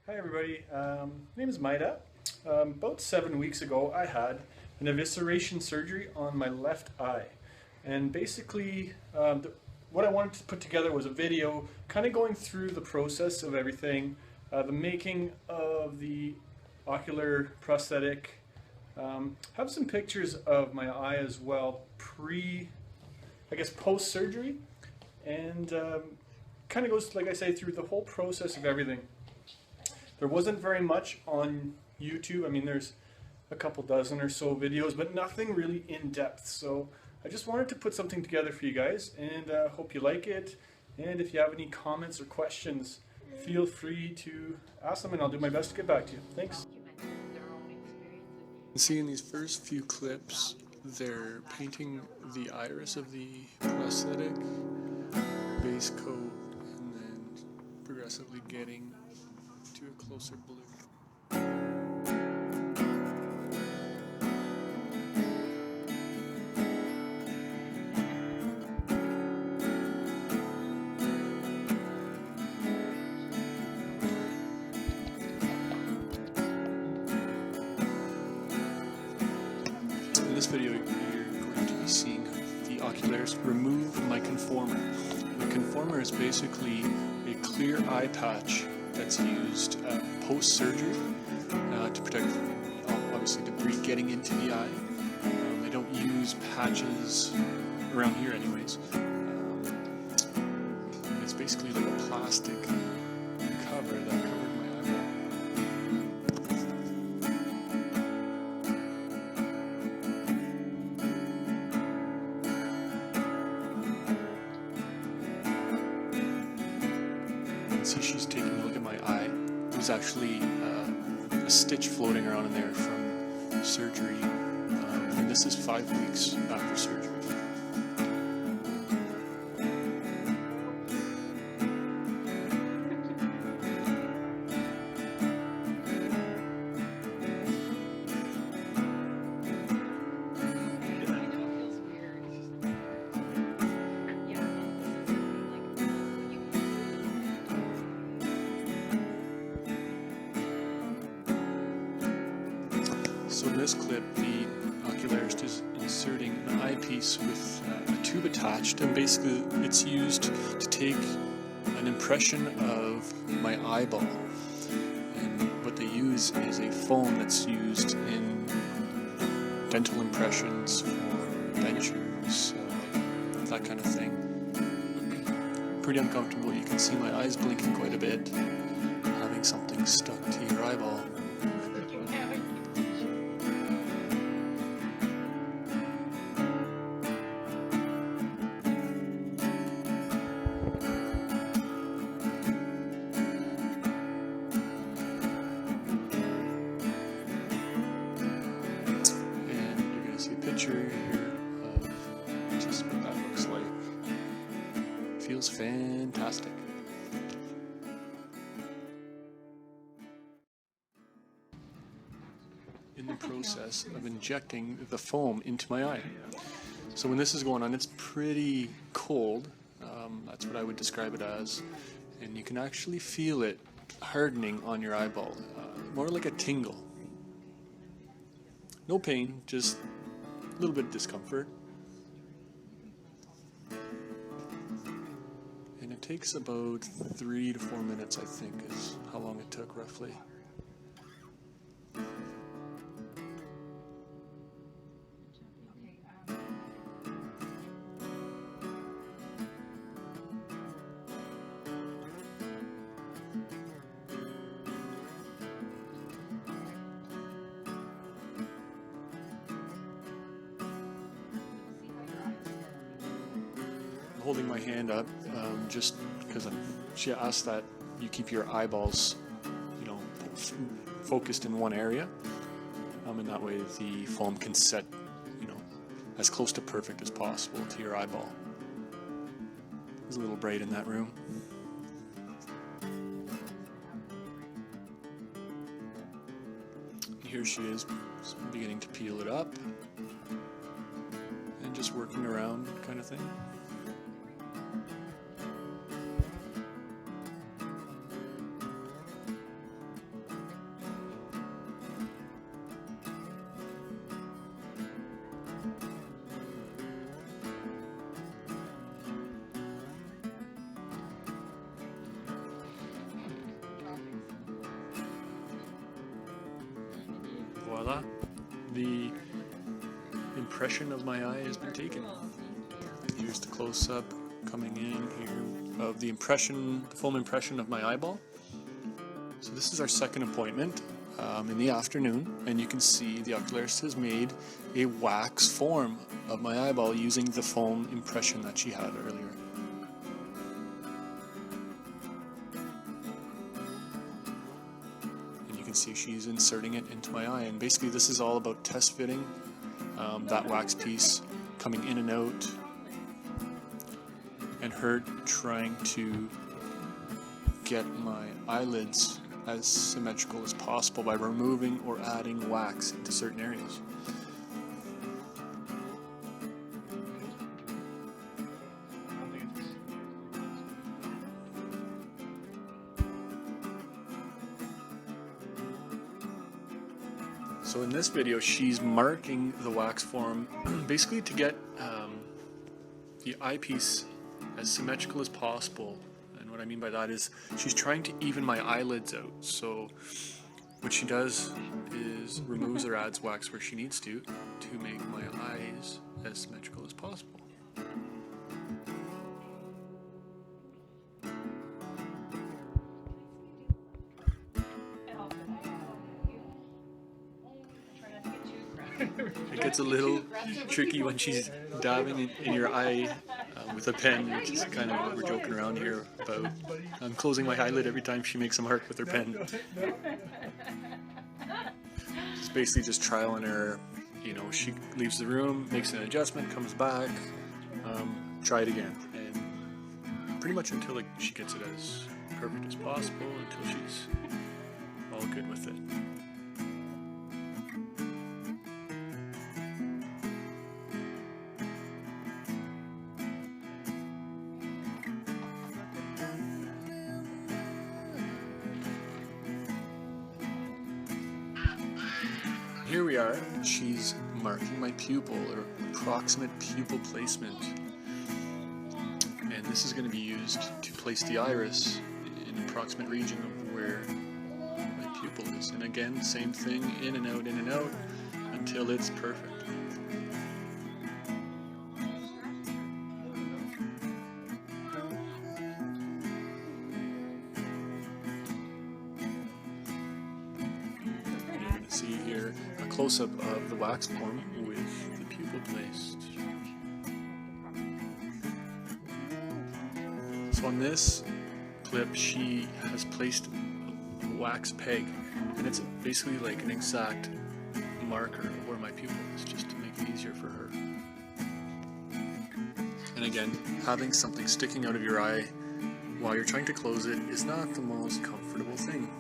Hi everybody, my name is Mïta. About 7 weeks ago I had an evisceration surgery on my left eye, and basically what I wanted to put together was a video kind of going through the process of everything, the making of the ocular prosthetic, have some pictures of my eye as well post surgery, and kind of goes, like I say, through the whole process of everything. There wasn't very much on YouTube. I mean, there's a couple dozen or so videos, but nothing really in depth. So I just wanted to put something together for you guys, and hope you like it. And if you have any comments or questions, feel free to ask them, and I'll do my best to get back to you. Thanks. See, in these first few clips, they're painting the iris of the prosthetic, base coat, and then progressively getting to a closer blue. In this video, you're going to be seeing the oculaires remove my conformer. The conformer is basically a clear eye patch that's used post-surgery to protect, obviously, debris getting into the eye. They don't use patches around here anyways. It's basically like a plastic cover that covered my eyeball. See, she's taking a look at my eye. There's actually a stitch floating around in there from surgery, and this is 5 weeks after surgery. So in this clip, the ocularist is inserting an eyepiece with a tube attached, and basically it's used to take an impression of my eyeball. And what they use is a foam that's used in dental impressions for dentures, that kind of thing. Pretty uncomfortable. You can see my eyes blinking quite a bit, having something stuck to your eyeball. Picture here of just what that looks like. Feels fantastic. In the process of injecting the foam into my eye. So when this is going on, it's pretty cold. That's what I would describe it as. And you can actually feel it hardening on your eyeball. More like a tingle. No pain, just a little bit of discomfort. And it takes about 3 to 4 minutes, I think, is how long it took roughly. Holding my hand up just because she asked that you keep your eyeballs, focused in one area, and that way the foam can set, as close to perfect as possible to your eyeball. There's a little bright in that room. And here she is, beginning to peel it up and just working around, kind of thing. voila, the impression of my eye has been taken. Here's the close-up coming in here of the impression, the foam impression of my eyeball. So this is our second appointment in the afternoon, and you can see the ocularist has made a wax form of my eyeball using the foam impression that she had earlier. And you can see she's inserting it into my eye, and basically this is all about test fitting that wax piece coming in and out, and her trying to get my eyelids as symmetrical as possible by removing or adding wax into certain areas. So in this video, she's marking the wax form basically to get the eyepiece as symmetrical as possible. And what I mean by that is she's trying to even my eyelids out. So what she does is removes or adds wax where she needs to make my eyes as symmetrical as possible. It gets a little tricky when she's dabbing in your eye with a pen, which is kind of what we're joking around here about. I'm closing my eyelid every time she makes a mark with her pen. It's basically just trial and error. You know, she leaves the room, makes an adjustment, comes back, try it again, and pretty much until she gets it as perfect as possible, until she's all good with it. Here we are, she's marking my pupil, or approximate pupil placement. And this is going to be used to place the iris in an approximate region of where my pupil is. And again, same thing, in and out, until it's perfect. See here a close-up of the wax form with the pupil placed. So on this clip, she has placed a wax peg, and it's basically like an exact marker of where my pupil is, just to make it easier for her. And again, having something sticking out of your eye while you're trying to close it is not the most comfortable thing.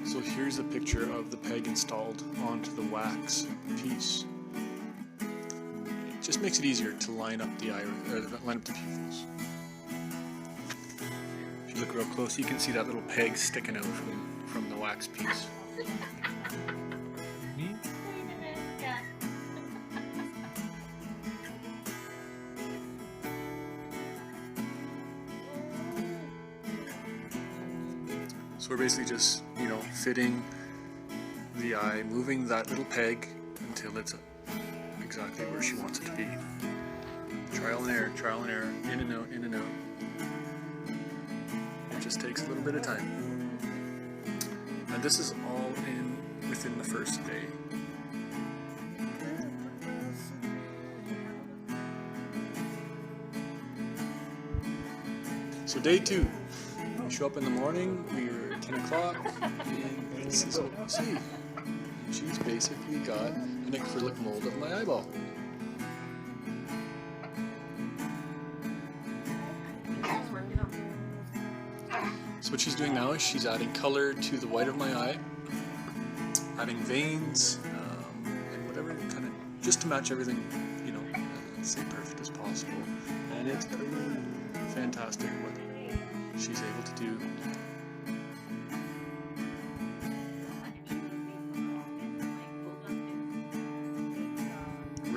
So here's a picture of the peg installed onto the wax piece. It just makes it easier to line up the iris, or line up the pupils. If you look real close, you can see that little peg sticking out from the wax piece. So we're basically just, fitting the eye, moving that little peg until it's exactly where she wants it to be. Trial and error, in and out. It just takes a little bit of time. And this is all within the first day. So day 2. We show up in the morning, we're at 10 o'clock, and this is what we see. And she's basically got an acrylic mold of my eyeball. So what she's doing now is she's adding color to the white of my eye, adding veins, and whatever, kind of, just to match everything, as perfect as possible. And it's pretty fantastic what she's able to do.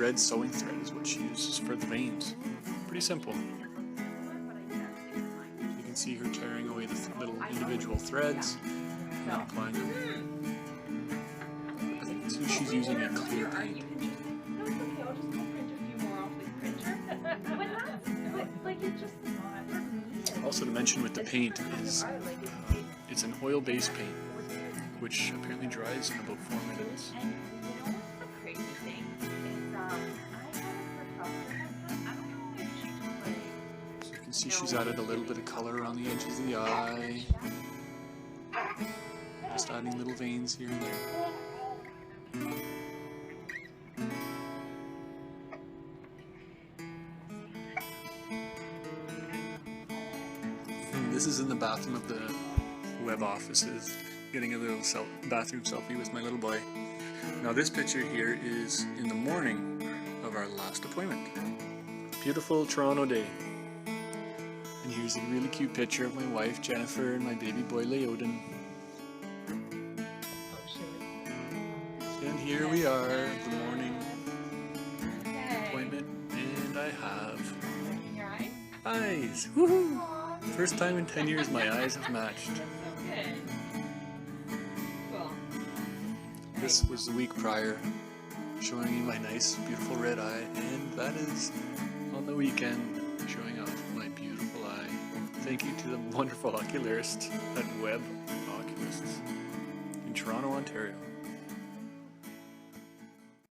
red sewing thread is what she uses for the veins. Pretty simple. You can see her tearing away the little individual threads and then applying them. I think she's using a clear paint. Also to mention with the paint is it's an oil-based paint, which apparently dries in about 4 minutes. So you can see she's added a little bit of color around the edges of the eye. Just adding little veins here and there. This is in the bathroom of the web offices, getting a little bathroom selfie with my little boy. Now this picture here is in the morning of our last appointment. Beautiful Toronto day. And here's a really cute picture of my wife Jennifer and my baby boy Leoden. And here we are, the morning appointment, and I have eyes. Woohoo! First time in 10 years my eyes have matched. This was the week prior, showing you my nice, beautiful red eye, and that is on the weekend, showing off my beautiful eye. Thank you to the wonderful ocularist at Web Oculists in Toronto, Ontario.